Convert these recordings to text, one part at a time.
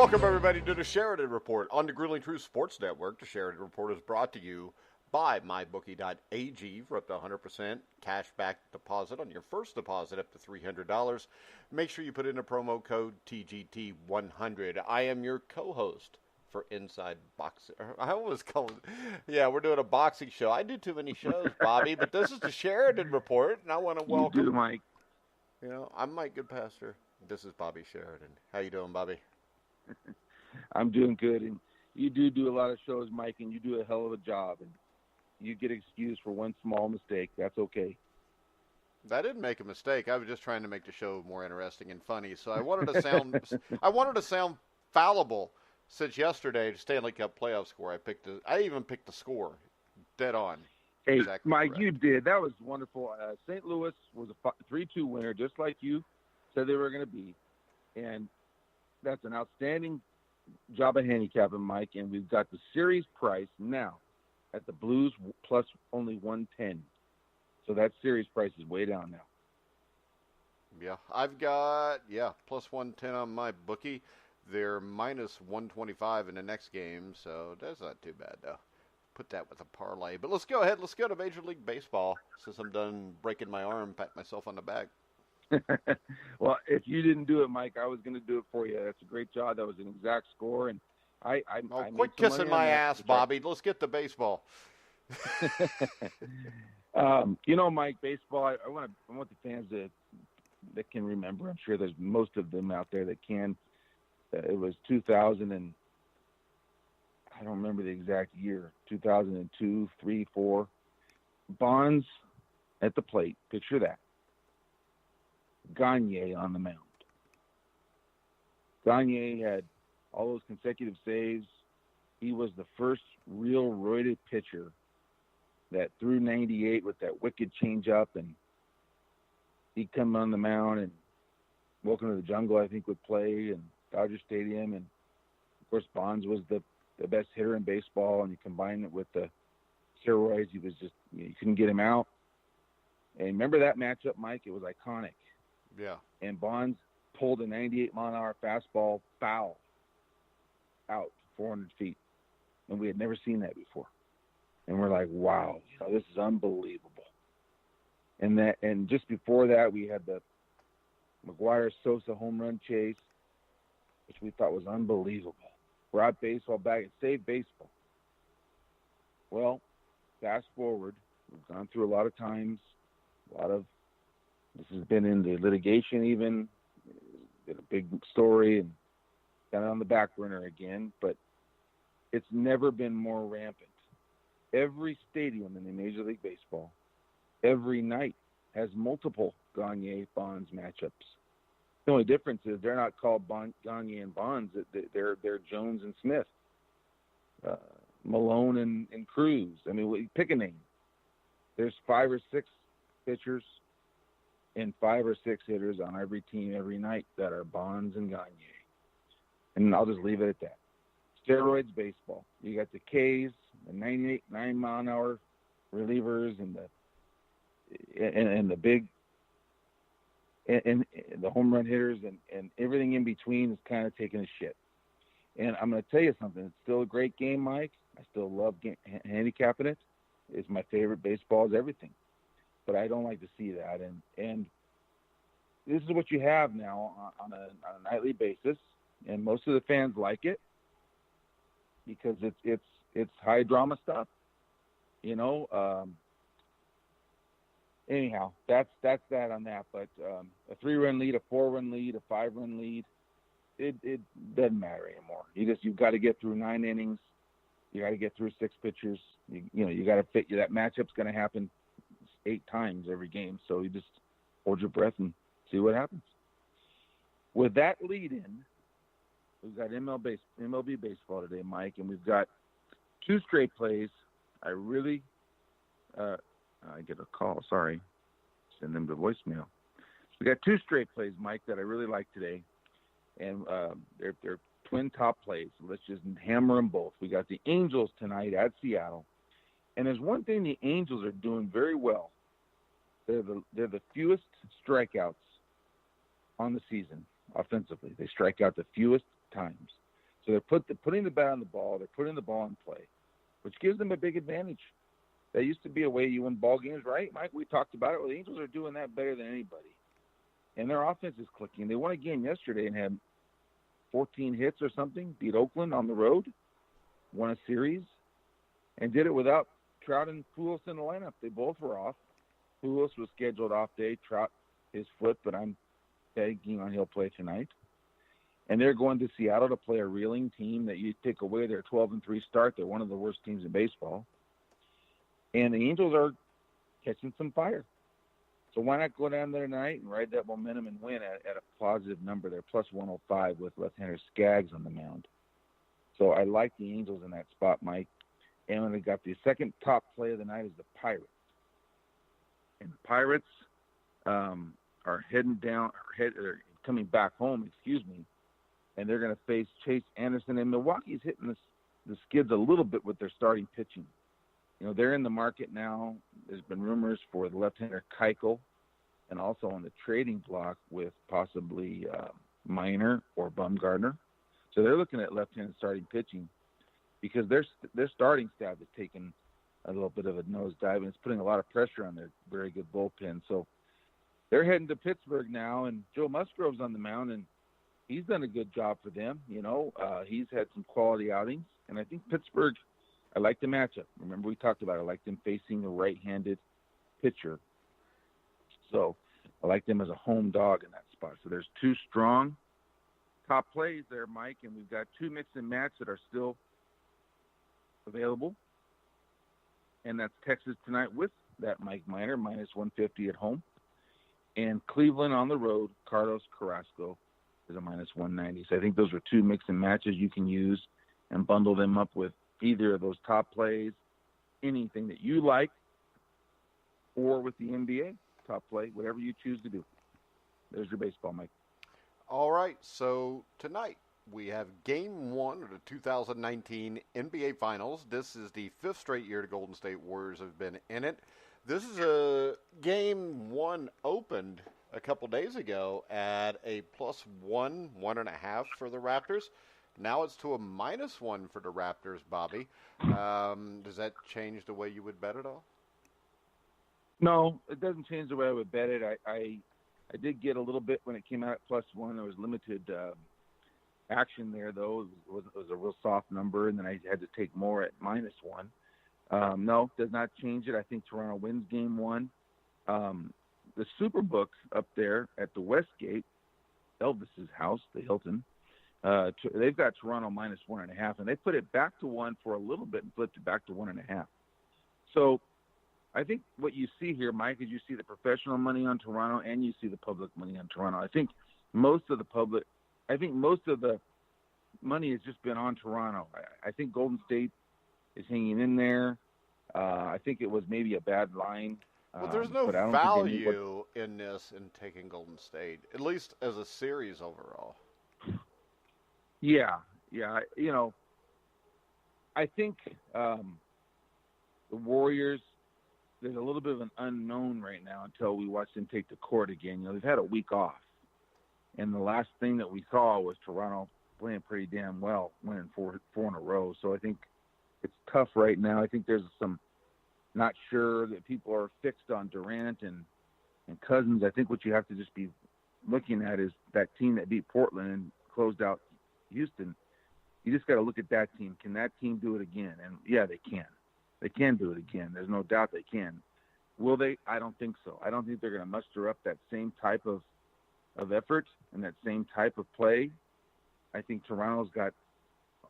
Welcome, everybody, to the Sheridan Report on the Grueling Truth Sports Network. The Sheridan Report is brought to you by MyBookie.ag for up to 100% cash back deposit on your first deposit up to $300. Make sure you put in a promo code TGT100. I am your co-host for Inside Boxing. I always call it, yeah, we're doing a boxing show. I do too many shows, Bobby, but this is the Sheridan Report, and I want to welcome. You do, Mike. You know, I'm Mike Goodpastor. This is Bobby Sheridan. How you doing, Bobby? I'm doing good, and you do a lot of shows, Mike, and you do a hell of a job, and you get excused for one small mistake. That's okay. I didn't make a mistake. I was just trying to make the show more interesting and funny. So I wanted to sound fallible. Since yesterday, the Stanley Cup playoff score, I even picked the score, dead on. Hey, exactly Mike, correct. You did. That was wonderful. St. Louis was a 3-2 winner, just like you said they were going to be, and that's an outstanding job of handicapping, Mike. And we've got the series price now at the Blues plus only 110. So that series price is way down now. Yeah, I've got plus 110 on my bookie. They're minus 125 in the next game, so that's not too bad, though. Put that with a parlay. But let's go ahead. Let's go to Major League Baseball since I'm done breaking my arm, pat myself on the back. Well, if you didn't do it, Mike, I was going to do it for you. That's a great job. That was an exact score, and I quit kissing my ass, Bobby. Let's get to baseball. Mike, baseball. I want the fans that can remember. I'm sure there's most of them out there that can. It was 2000 and I don't remember the exact year. 2002, 3, 4. Bonds at the plate. Picture that. Gagne on the mound. Gagne had all those consecutive saves. He was the first real roided pitcher that threw 98 with that wicked changeup, and he'd come on the mound, and Welcome to the Jungle, I think, would play, and Dodger Stadium, and of course Bonds was the best hitter in baseball, and you combine it with the steroids, he was just, you couldn't get him out. And remember that matchup, Mike? It was iconic. Yeah. And Bonds pulled a 98-mile-an-hour fastball foul out 400 feet. And we had never seen that before. And we're like, wow, this is unbelievable. And just before that, we had the McGuire-Sosa home run chase, which we thought was unbelievable. Brought baseball back. It saved baseball. Well, fast forward. We've gone through a lot of times. This has been in the litigation even. Been a big story and got it on the back burner again. But it's never been more rampant. Every stadium in the Major League Baseball, every night, has multiple Gagne-Bonds matchups. The only difference is they're not called Gagne and Bonds. They're Jones and Smith, Malone and Cruz. I mean, pick a name. There's 5 or 6 pitchers and 5 or 6 hitters on every team every night that are Bonds and Gagne. And I'll just leave it at that. Steroids baseball. You got the K's, the 99-mile-an-hour relievers, and the big and the home run hitters, and everything in between is kind of taking a shit. And I'm going to tell you something. It's still a great game, Mike. I still love handicapping it. It's my favorite. Baseball is everything. But I don't like to see that. And this is what you have now on a nightly basis. And most of the fans like it because it's high drama stuff. Anyhow, that's that on that. But a 3-run lead, a 4-run lead, a 5-run lead, it doesn't matter anymore. You've got to get through 9 innings. You got to get through 6 pitchers. You got to fit. That matchup's going to happen 8 times every game. So you just hold your breath and see what happens. With that lead in, we've got MLB baseball today, Mike, and we've got 2 straight plays. I really. I get a call. Sorry. Send them to voicemail. We got 2 straight plays, Mike, that I really like today. And they're twin top plays. Let's just hammer them both. We got the Angels tonight at Seattle. And there's one thing the Angels are doing very well. They're the fewest strikeouts on the season offensively. They strike out the fewest times. So they're putting the bat on the ball. They're putting the ball in play, which gives them a big advantage. That used to be a way you win ball games, right, Mike? We talked about it. Well, the Angels are doing that better than anybody. And their offense is clicking. They won a game yesterday and had 14 hits or something, beat Oakland on the road, won a series, and did it without Trout and Pujols in the lineup. They both were off. Pujols was scheduled off day. Trout, his foot, but I'm banking on he'll play tonight. And they're going to Seattle to play a reeling team that you take away their 12-3 start. They're one of the worst teams in baseball. And the Angels are catching some fire. So why not go down there tonight and ride that momentum and win at a positive number? They're plus 105 with left-hander Skaggs on the mound. So I like the Angels in that spot, Mike. And when they got the second top play of the night is the Pirates. And the Pirates are heading down, or coming back home, and they're going to face Chase Anderson. And Milwaukee's hitting the skids a little bit with their starting pitching. You know, they're in the market now. There's been rumors for the left-hander Keuchel, and also on the trading block with possibly Minor or Bumgarner. So they're looking at left-handed starting pitching because their starting staff is taking a little bit of a nosedive, and it's putting a lot of pressure on their very good bullpen. So they're heading to Pittsburgh now, and Joe Musgrove's on the mound, and he's done a good job for them. You know, he's had some quality outings, and I think Pittsburgh, I like the matchup. Remember we talked about it. I like them facing a right-handed pitcher. So I like them as a home dog in that spot. So there's two strong top plays there, Mike, and we've got two mix and match that are still available. And that's Texas tonight with that Mike Minor, minus 150 at home. And Cleveland on the road, Carlos Carrasco is a minus 190. So I think those are two mix and matches you can use and bundle them up with either of those top plays, anything that you like, or with the NBA top play, whatever you choose to do. There's your baseball, Mike. All right, so tonight we have Game 1 of the 2019 NBA Finals. This is the fifth straight year the Golden State Warriors have been in it. This is a Game 1 opened a couple days ago at a plus 1.5 for the Raptors. Now it's to a minus 1 for the Raptors, Bobby. Does that change the way you would bet at all? No, it doesn't change the way I would bet it. I did get a little bit when it came out at plus 1. There was limited action there, though. It was a real soft number, and then I had to take more at minus 1. No, does not change it. I think Toronto wins Game 1. The Superbook up there at the Westgate, Elvis's house, the Hilton, they've got Toronto minus 1.5, and they put it back to 1 for a little bit and flipped it back to 1.5. So I think what you see here, Mike, is you see the professional money on Toronto and you see the public money on Toronto. I think most of the money has just been on Toronto. I think Golden State is hanging in there. I think it was maybe a bad line. Well, there's no value in this in taking Golden State, at least as a series overall. Yeah. You know, I think the Warriors, there's a little bit of an unknown right now until we watch them take the court again. You know, they've had a week off. And the last thing that we saw was Toronto playing pretty damn well, winning four in a row. So I think it's tough right now. I think there's some not sure that people are fixed on Durant and Cousins. I think what you have to just be looking at is that team that beat Portland and closed out Houston. You just got to look at that team. Can that team do it again? And, yeah, they can. They can do it again. There's no doubt they can. Will they? I don't think so. I don't think they're going to muster up that same type of effort and that same type of play. I think Toronto's got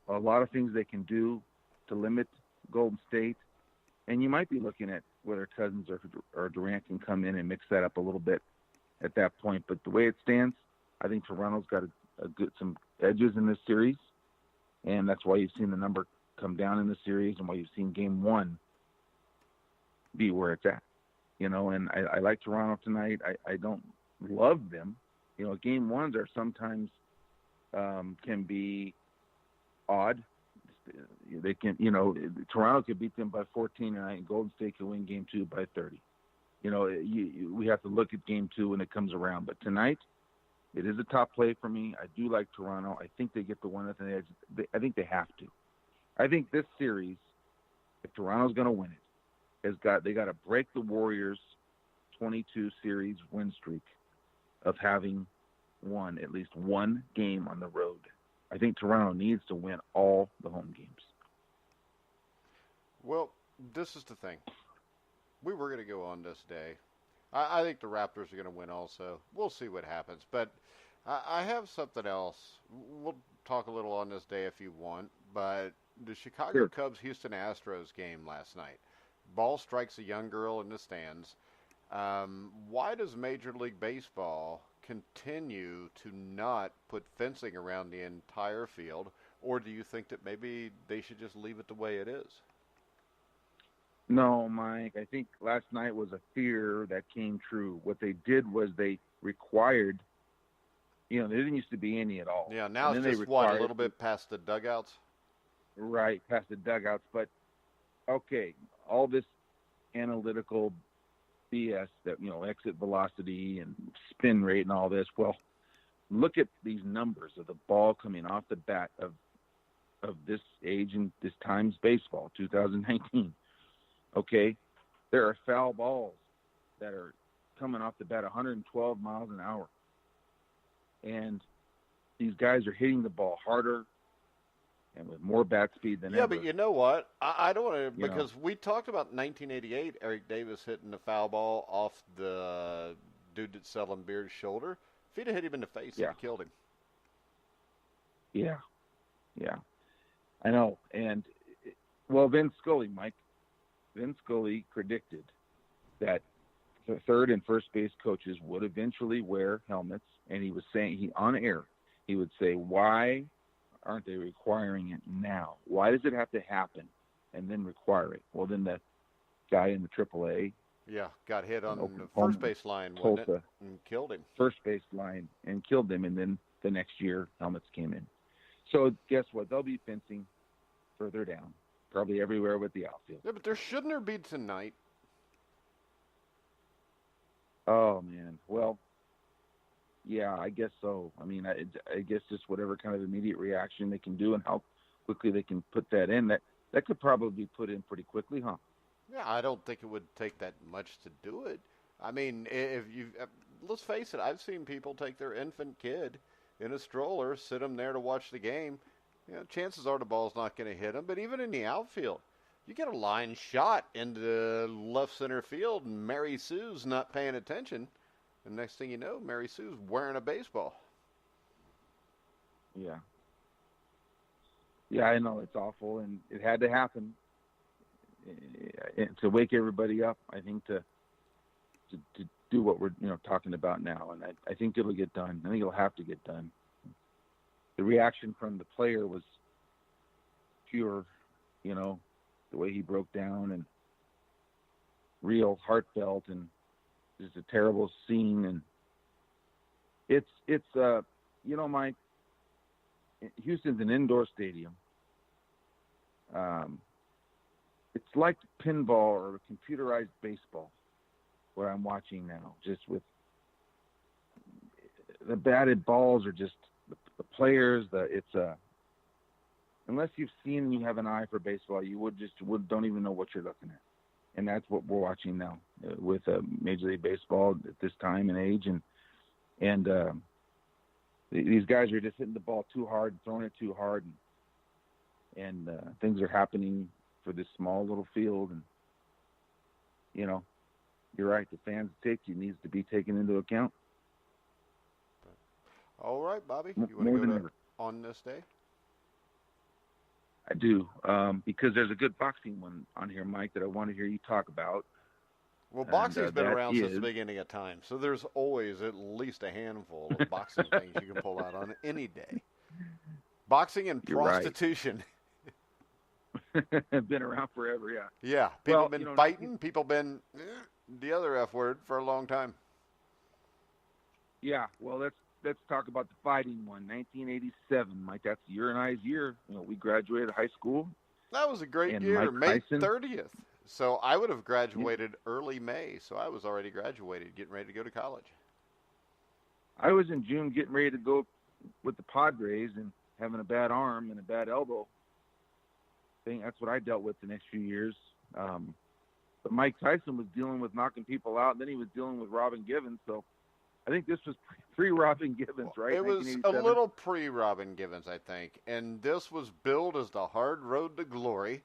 a lot of things they can do to limit Golden State. And you might be looking at whether Cousins or Durant can come in and mix that up a little bit at that point. But the way it stands, I think Toronto's got some edges in this series, and that's why you've seen the number come down in the series and why you've seen Game 1 be where it's at. You know, and I like Toronto tonight. I don't love them. You know, Game 1s are sometimes can be odd. They can, you know, Toronto could beat them by 14 tonight, and Golden State can win Game 2 by 30. You know, we have to look at Game 2 when it comes around. But tonight, It is a top play for me. I do like Toronto. I think they get the one at the edge. I think they have to. I think this series, if Toronto's going to win it, they got to break the Warriors' 22 series win streak of having won at least one game on the road. I think Toronto needs to win all the home games. Well, this is the thing. We were going to go on this day. I think the Raptors are going to win also. We'll see what happens. But I have something else. We'll talk a little on this day if you want. But the Chicago Cubs Houston Astros game last night. Ball strikes a young girl in the stands. Why does Major League Baseball continue to not put fencing around the entire field? Or do you think that maybe they should just leave it the way it is? No, Mike. I think last night was a fear that came true. What they did was they required, there didn't used to be any at all. Yeah, now it's just, a little bit past the dugouts? Right, past the dugouts. But, okay, all this analytical BS that, exit velocity and spin rate and all this. Well, look at these numbers of the ball coming off the bat of this age and this time's baseball, 2019. Okay, there are foul balls that are coming off the bat 112 miles an hour. And these guys are hitting the ball harder and with more bat speed than ever. Yeah, but you know what? I don't want to, because we talked about 1988, Eric Davis hitting the foul ball off the dude that's selling beer's shoulder. If he'd have hit him in the face, he'd have killed him. Yeah, I know. And, Vince Scully, Mike. Vince Scully predicted that the third and first base coaches would eventually wear helmets, and he was saying, on air, he would say, why aren't they requiring it now? Why does it have to happen and then require it? Well, then the guy in the AAA got hit on the first base line, wasn't it? And killed him. First base line and killed him, and then the next year helmets came in. So guess what? They'll be fencing further down. Probably everywhere with the outfield. Yeah, but shouldn't there be tonight? Oh, man. Well, yeah, I guess so. I mean, I guess just whatever kind of immediate reaction they can do and how quickly they can put that in, that could probably be put in pretty quickly, huh? Yeah, I don't think it would take that much to do it. I mean, let's face it, I've seen people take their infant kid in a stroller, sit them there to watch the game. Chances are the ball's not going to hit him. But even in the outfield, you get a line shot into left center field, and Mary Sue's not paying attention. And next thing you know, Mary Sue's wearing a baseball. Yeah. Yeah, I know. It's awful, and it had to happen to wake everybody up, I think, to do what we're talking about now. And I think it'll get done. I think it'll have to get done. The reaction from the player was pure, the way he broke down and real heartfelt, and just a terrible scene. And it's Mike, Houston's an indoor stadium. It's like pinball or computerized baseball, what I'm watching now, just with the batted balls are just, the players, unless you've seen and you have an eye for baseball, you don't even know what you're looking at. And that's what we're watching now with Major League Baseball at this time and age. And these guys are just hitting the ball too hard, throwing it too hard. And things are happening for this small little field. And, you're right. The fans' safety needs to be taken into account. All right, Bobby, you want to go on this day? I do, because there's a good boxing one on here, Mike, that I want to hear you talk about. Well, boxing's been around since the beginning of time, so there's always at least a handful of boxing things you can pull out on any day. Boxing and prostitution. Right. Been around forever, yeah. Yeah, people have been fighting, people been the other F word for a long time. Yeah, well, let's talk about the fighting one, 1987, Mike. That's your and I's year. We graduated high school. That was a great year, May 30th. So I would have graduated early May, so I was already graduated, getting ready to go to college. I was in June getting ready to go with the Padres and having a bad arm and a bad elbow thing. That's what I dealt with the next few years. But Mike Tyson was dealing with knocking people out, and then he was dealing with Robin Givens. So I think this was pre-Robin Givens, right? It was a little pre-Robin Givens, I think. And this was billed as the hard road to glory.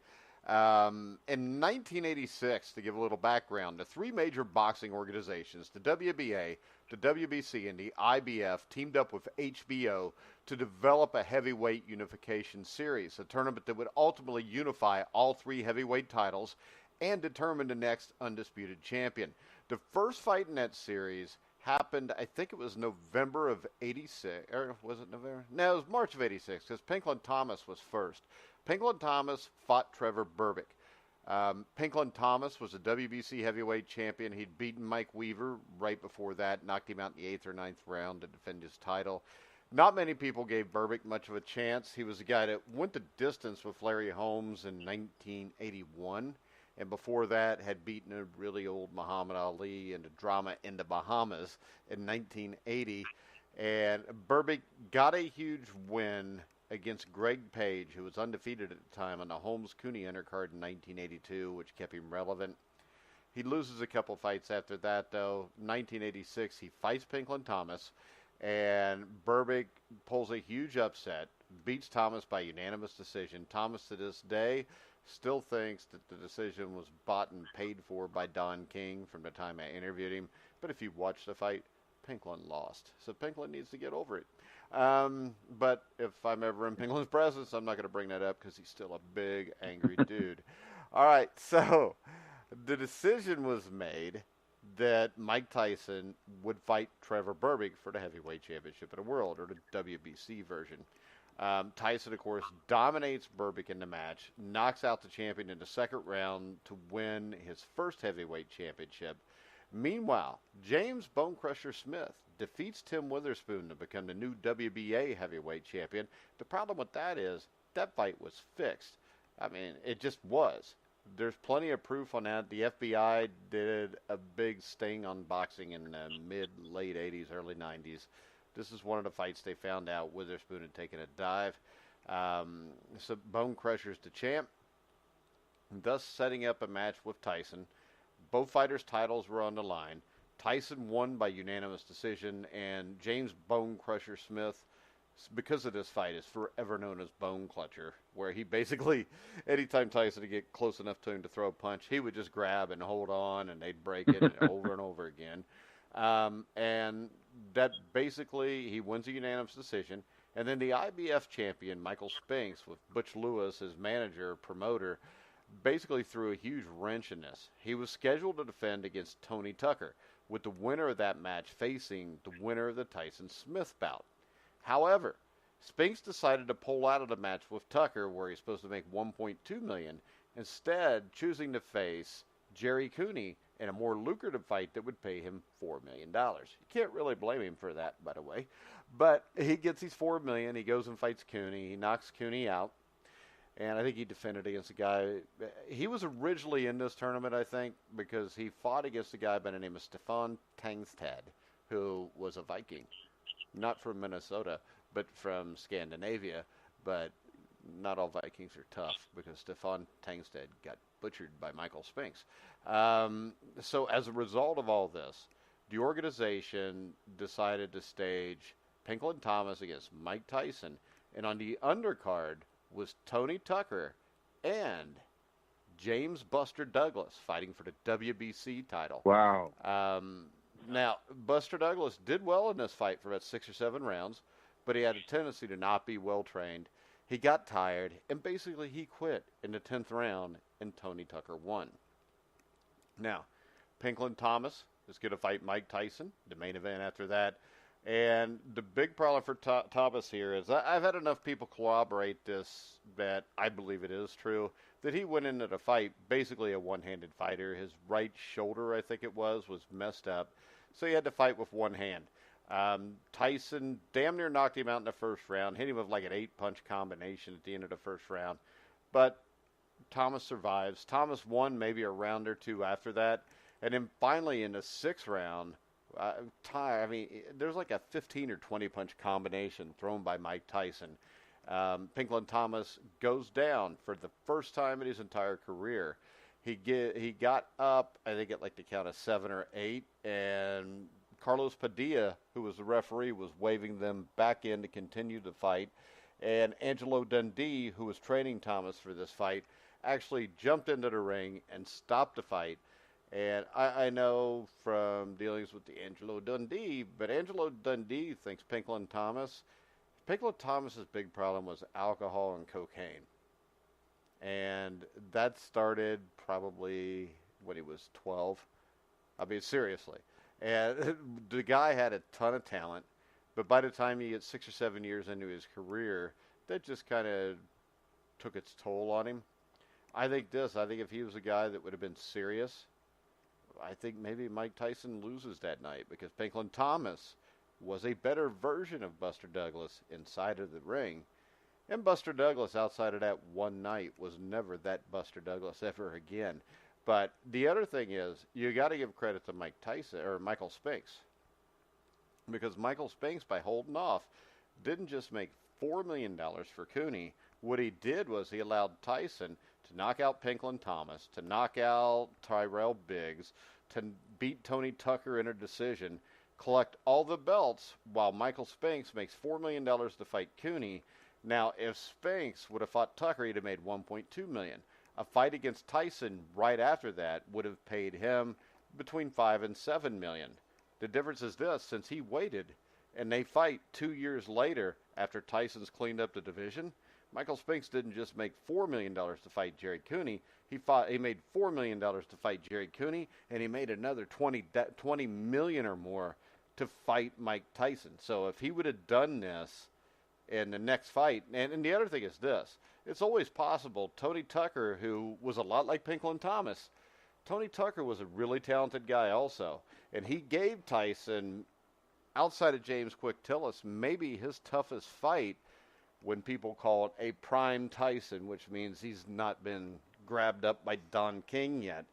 In 1986, to give a little background, the three major boxing organizations, the WBA, the WBC, and the IBF, teamed up with HBO to develop a heavyweight unification series, a tournament that would ultimately unify all three heavyweight titles and determine the next undisputed champion. The first fight in that series happened, I think it was November of 86, or was it November? No, it was March of 86, because Pinklon Thomas was first. Pinklon Thomas fought Trevor Berbick. Pinklon Thomas was a WBC heavyweight champion. He'd beaten Mike Weaver right before that, knocked him out in the 8th or 9th round to defend his title. Not many people gave Berbick much of a chance. He was a guy that went the distance with Larry Holmes in 1981. And before that had beaten a really old Muhammad Ali in the drama in the Bahamas in 1980. And Berbick got a huge win against Greg Page, who was undefeated at the time on the Holmes-Cooney undercard in 1982, which kept him relevant. He loses a couple fights after that, though. 1986, he fights Pinklon Thomas, and Berbick pulls a huge upset, beats Thomas by unanimous decision. Thomas, to this day, still thinks that the decision was bought and paid for by Don King from the time I interviewed him. But if you watch the fight, Pinklon lost. So Pinklon needs to get over it. But if I'm ever in Pinklon's presence, I'm not going to bring that up because he's still a big, angry dude. All right, so the decision was made that Mike Tyson would fight Trevor Berbick for the heavyweight championship of the world, or the WBC version. Tyson, of course, dominates Berbick in the match, knocks out the champion in the second round to win his first heavyweight championship. Meanwhile, James Bonecrusher Smith defeats Tim Witherspoon to become the new WBA heavyweight champion. The problem with that is that fight was fixed. I mean, it just was. There's plenty of proof on that. The FBI did a big sting on boxing in the mid-late 80s, early 90s. This is one of the fights they found out Witherspoon had taken a dive. So Bonecrusher's the champ, thus setting up a match with Tyson. Both fighters' titles were on the line. Tyson won by unanimous decision, and James Bonecrusher Smith, because of this fight, is forever known as Bone Clutcher, where he basically, anytime Tyson would get close enough to him to throw a punch, he would just grab and hold on, and they'd break it over and over again. And that basically, he wins a unanimous decision. And then the IBF champion, Michael Spinks, with Butch Lewis as manager, promoter, basically threw a huge wrench in this. He was scheduled to defend against Tony Tucker, with the winner of that match facing the winner of the Tyson-Smith bout. However, Spinks decided to pull out of the match with Tucker, where he's supposed to make $1.2 million, instead choosing to face Jerry Cooney in a more lucrative fight that would pay him $4 million. You can't really blame him for that, by the way. But he gets his $4 million. He goes and fights Cooney. He knocks Cooney out. And I think he defended against a guy. He was originally in this tournament, I think, because he fought against a guy by the name of Stefan Tangstad, who was a Viking. Not from Minnesota, but from Scandinavia. But not all Vikings are tough, because Stefan Tangstad got butchered by Michael Spinks. So as a result of all this, the organization decided to stage Pinklon Thomas against Mike Tyson. And on the undercard was Tony Tucker and James Buster Douglas fighting for the WBC title. Wow. Now, Buster Douglas did well in this fight for about 6 or 7 rounds, but he had a tendency to not be well trained. He got tired, and basically he quit in the 10th round, and Tony Tucker won. Now, Pinklon Thomas is going to fight Mike Tyson, the main event after that. And the big problem for Thomas here is I've had enough people corroborate this that I believe it is true, that he went into the fight basically a one-handed fighter. His right shoulder, I think it was messed up, so he had to fight with one hand. Tyson damn near knocked him out in the first round, hit him with like an 8-punch combination at the end of the first round. But Thomas survives. Thomas won maybe a round or two after that. And then finally in the 6th round, there's like a 15 or 20 punch combination thrown by Mike Tyson. Pinklon Thomas goes down for the first time in his entire career. He got up, I think, at like the count of 7 or 8, and Carlos Padilla, who was the referee, was waving them back in to continue the fight. And Angelo Dundee, who was training Thomas for this fight, actually jumped into the ring and stopped the fight. And I know from dealings with the Angelo Dundee, but Angelo Dundee thinks Pinklon Thomas's big problem was alcohol and cocaine. And that started probably when he was 12. I mean, seriously. And the guy had a ton of talent, but by the time he gets 6 or 7 years into his career, that just kind of took its toll on him. I think if he was a guy that would have been serious, I think maybe Mike Tyson loses that night, because Pinklon Thomas was a better version of Buster Douglas inside of the ring. And Buster Douglas, outside of that one night, was never that Buster Douglas ever again. But the other thing is, you got to give credit to Mike Tyson or Michael Spinks, because Michael Spinks, by holding off, didn't just make $4 million for Cooney. What he did was he allowed Tyson to knock out Pinklon Thomas, to knock out Tyrell Biggs, to beat Tony Tucker in a decision, collect all the belts, while Michael Spinks makes $4 million to fight Cooney. Now, if Spinks would have fought Tucker, he'd have made $1.2 million. A fight against Tyson right after that would have paid him between $5 and $7 million. The difference is this: since he waited, and they fight 2 years later after Tyson's cleaned up the division, Michael Spinks didn't just make $4 million to fight Jerry Cooney. He made $4 million to fight Jerry Cooney, and he made another $20 million or more to fight Mike Tyson. So if he would have done this in the next fight, and the other thing is this: it's always possible. Tony Tucker, who was a lot like Pinklon Thomas, Tony Tucker was a really talented guy also, and he gave Tyson, outside of James Quick Tillis, maybe his toughest fight, when people call it a prime Tyson, which means he's not been grabbed up by Don King yet.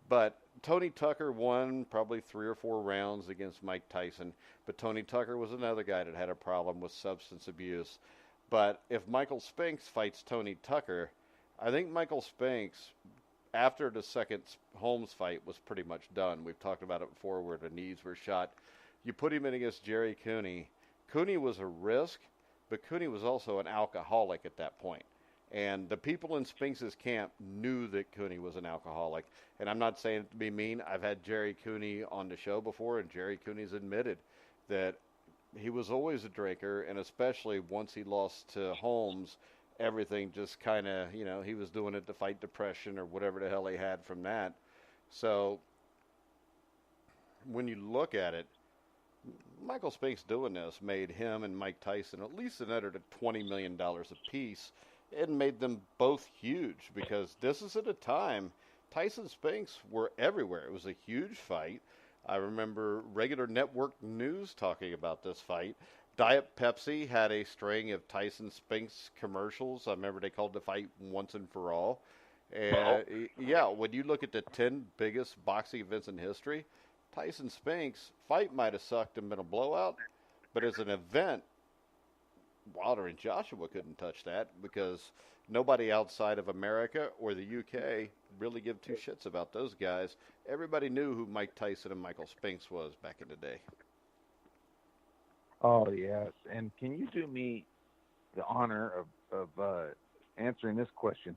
But Tony Tucker won probably 3 or 4 rounds against Mike Tyson, but Tony Tucker was another guy that had a problem with substance abuse. But if Michael Spinks fights Tony Tucker, I think Michael Spinks, after the second Holmes fight, was pretty much done. We've talked about it before, where the knees were shot. You put him in against Jerry Cooney. Cooney was a risk, but Cooney was also an alcoholic at that point. And the people in Spinks's camp knew that Cooney was an alcoholic. And I'm not saying it to be mean. I've had Jerry Cooney on the show before, and Jerry Cooney's admitted that he was always a drinker, and especially once he lost to Holmes, everything just kind of, he was doing it to fight depression or whatever the hell he had from that. So when you look at it, Michael Spinks doing this made him and Mike Tyson at least another $20 million apiece, and made them both huge, because this is at a time Tyson Spinks were everywhere. It was a huge fight. I remember regular network news talking about this fight. Diet Pepsi had a string of Tyson Spinks commercials. I remember they called the fight Once and For All. And yeah, when you look at the 10 biggest boxing events in history, Tyson Spinks fight might have sucked and been a blowout, but as an event, Wilder and Joshua couldn't touch that, because nobody outside of America or the UK really give two shits about those guys. Everybody knew who Mike Tyson and Michael Spinks was back in the day. Oh, yes. And can you do me the honor of answering this question?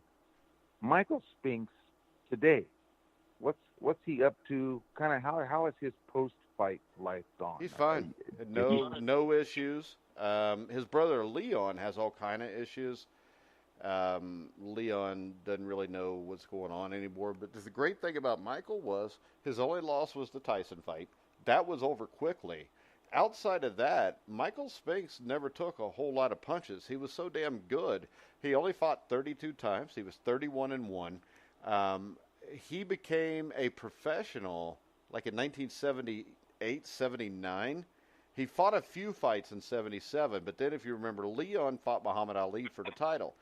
Michael Spinks today, what's he up to? Kind of how is his post-fight life gone? He's fine. No issues. His brother Leon has all kind of issues. Leon doesn't really know what's going on anymore. But the great thing about Michael was his only loss was the Tyson fight. That was over quickly. Outside of that, Michael Spinks never took a whole lot of punches. He was so damn good. He only fought 32 times. He was 31-1. He became a professional like in 1978, 79. He fought a few fights in 77, but then if you remember, Leon fought Muhammad Ali for the title.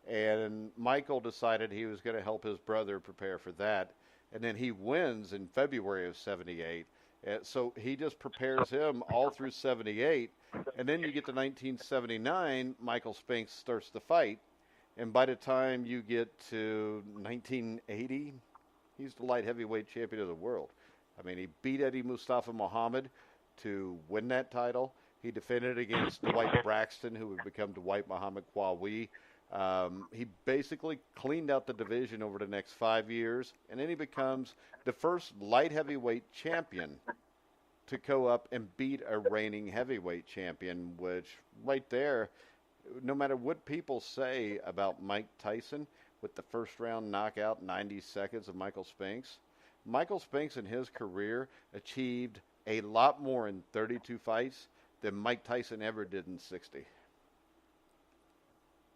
And Michael decided he was going to help his brother prepare for that. And then he wins in February of 78. So he just prepares him all through 78. And then you get to 1979, Michael Spinks starts to fight. And by the time you get to 1980, he's the light heavyweight champion of the world. I mean, he beat Eddie Mustafa Muhammad to win that title. He defended against Dwight Braxton, who would become Dwight Muhammad Qawi. He basically cleaned out the division over the next 5 years, and then he becomes the first light heavyweight champion to go up and beat a reigning heavyweight champion, which right there, no matter what people say about Mike Tyson with the first round knockout, 90 seconds of Michael Spinks in his career achieved a lot more in 32 fights than Mike Tyson ever did in 60.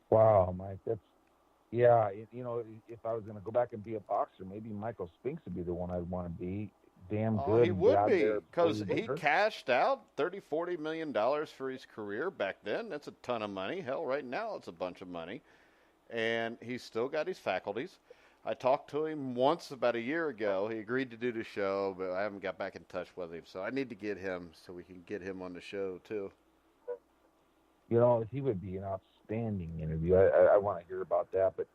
Wow, Mike, yeah. If I was going to go back and be a boxer, maybe Michael Spinks would be the one I'd want to be. Damn good. He would be, because he cashed out $30-40 million for his career back then. That's a ton of money. Hell, right now it's a bunch of money. And he's still got his faculties. I talked to him once about a year ago. He agreed to do the show, but I haven't got back in touch with him. So I need to get him so we can get him on the show, too. He would be an outstanding interview. I want to hear about that. But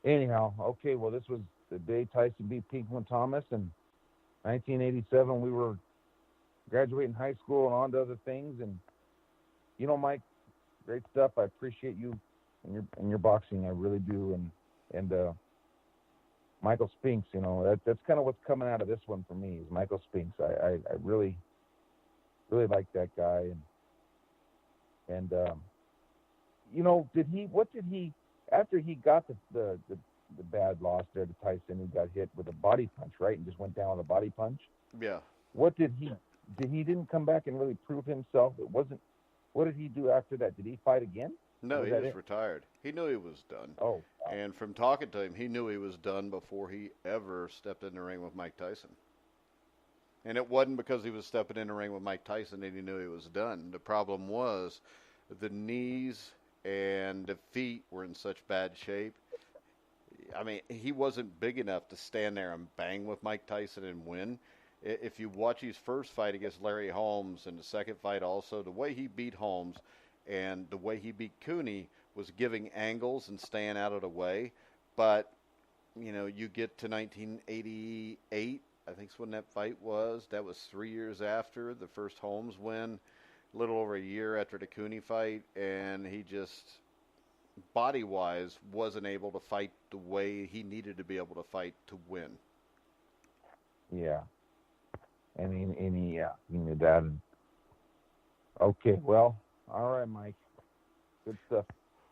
anyhow, okay, well, this was the day Tyson beat Pinklon Thomas, and 1987, we were graduating high school and on to other things. And, Mike, great stuff. I appreciate you and your boxing. I really do. And Michael Spinks, that's kind of what's coming out of this one for me is Michael Spinks. I really, really like that guy. And after he got the bad loss there to Tyson, he got hit with a body punch, right? And just went down with a body punch. Yeah. What did he didn't come back and really prove himself? What did he do after that? Did he fight again? No, he was retired. He knew he was done. Oh. Wow. And from talking to him, he knew he was done before he ever stepped in the ring with Mike Tyson. And it wasn't because he was stepping in the ring with Mike Tyson that he knew he was done. The problem was the knees and the feet were in such bad shape. I mean, he wasn't big enough to stand there and bang with Mike Tyson and win. If you watch his first fight against Larry Holmes and the second fight also, the way he beat Holmes and the way he beat Cooney was giving angles and staying out of the way. But, you get to 1988, I think is when that fight was. That was 3 years after the first Holmes win, a little over a year after the Cooney fight, and he just, body-wise, wasn't able to fight the way he needed to be able to fight to win. Yeah. And he knew that. Okay, well, all right, Mike. Good stuff.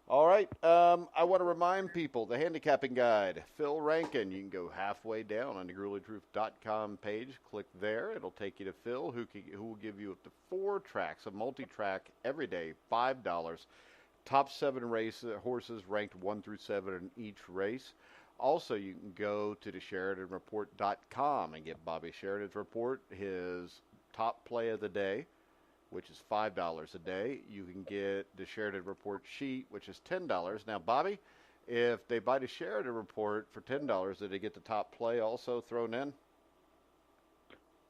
All right. I want to remind people, the handicapping guide, Phil Rankin. You can go halfway down on the gruelingtruth.com page. Click there. It'll take you to Phil, who will give you up to 4 tracks, a multi-track every day, $5. Top 7 horses ranked 1 through 7 in each race. Also, you can go to the SheridanReport.com and get Bobby Sheridan's report, his top play of the day, which is $5 a day. You can get the Sheridan Report sheet, which is $10. Now, Bobby, if they buy the Sheridan Report for $10, do they get the top play also thrown in?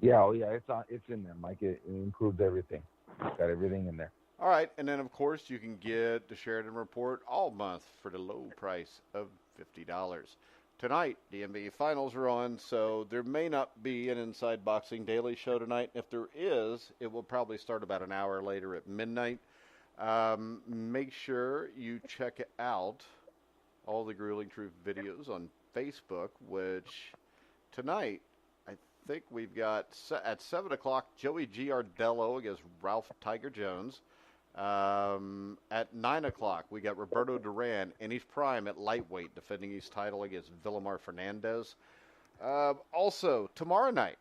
Yeah, it's in there, Mike. It includes everything. It's got everything in there. All right, and then, of course, you can get the Sheridan Report all month for the low price of $50. Tonight, the NBA Finals are on, so there may not be an Inside Boxing Daily show tonight. If there is, it will probably start about an hour later at midnight. Make sure you check out all the Grueling Truth videos on Facebook, which tonight, I think we've got, at 7 o'clock, Joey Giardello against Ralph Tiger Jones. At 9 o'clock, we got Roberto Duran in his prime at lightweight defending his title against Villamar Fernandez. Also, tomorrow night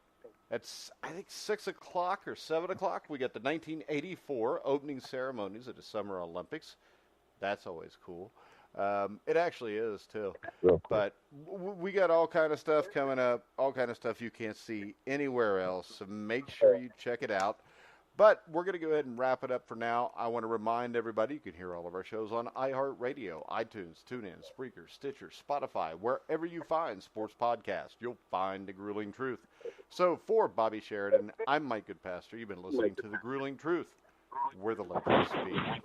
at, I think, 6 o'clock or 7 o'clock, we got the 1984 opening ceremonies of the Summer Olympics. That's always cool. It actually is, too. But we got all kind of stuff coming up, all kind of stuff you can't see anywhere else, so make sure you check it out. But we're going to go ahead and wrap it up for now. I want to remind everybody you can hear all of our shows on iHeartRadio, iTunes, TuneIn, Spreaker, Stitcher, Spotify. Wherever you find sports podcasts, you'll find The Grueling Truth. So for Bobby Sheridan, I'm Mike Goodpastor. You've been listening to The Grueling Truth, where the legends speak.